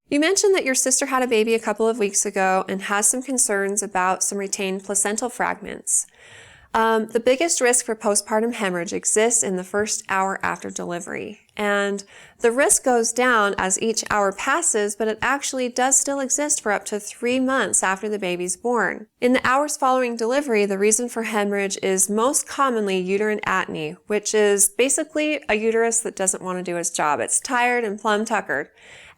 You mentioned that your sister had a baby a couple of weeks ago and has some concerns about some retained placental fragments. The biggest risk for postpartum hemorrhage exists in the first hour after delivery. And the risk goes down as each hour passes, but it actually does still exist for up to 3 months after the baby's born. In the hours following delivery, the reason for hemorrhage is most commonly uterine atony, which is basically a uterus that doesn't want to do its job. It's tired and plum-tuckered.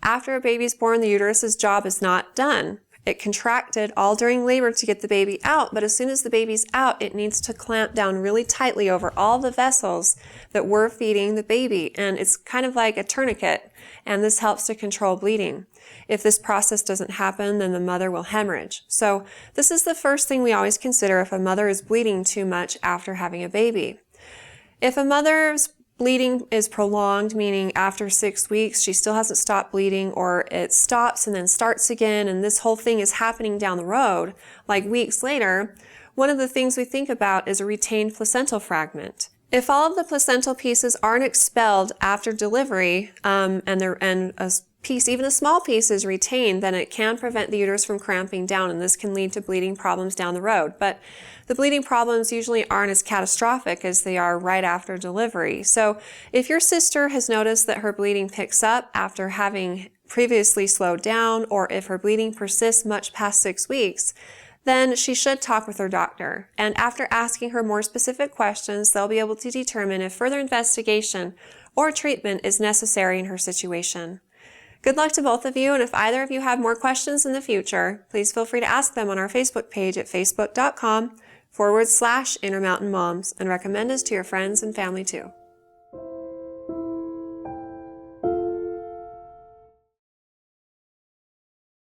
After a baby's born, the uterus's job is not done. It contracted all during labor to get the baby out, but as soon as the baby's out, it needs to clamp down really tightly over all the vessels that were feeding the baby, and it's kind of like a tourniquet, and this helps to control bleeding. If this process doesn't happen, then the mother will hemorrhage. So this is the first thing we always consider if a mother is bleeding too much after having a baby. If a mother's bleeding is prolonged, meaning after 6 weeks she still hasn't stopped bleeding, or it stops and then starts again, and this whole thing is happening down the road, like weeks later, one of the things we think about is a retained placental fragment. If all of the placental pieces aren't expelled after delivery, and a piece, even a small piece, is retained, then it can prevent the uterus from cramping down, and this can lead to bleeding problems down the road. But the bleeding problems usually aren't as catastrophic as they are right after delivery. So if your sister has noticed that her bleeding picks up after having previously slowed down, or if her bleeding persists much past 6 weeks, then she should talk with her doctor. And after asking her more specific questions, they'll be able to determine if further investigation or treatment is necessary in her situation. Good luck to both of you, and if either of you have more questions in the future, please feel free to ask them on our Facebook page at facebook.com/Intermountain Moms, and recommend us to your friends and family too.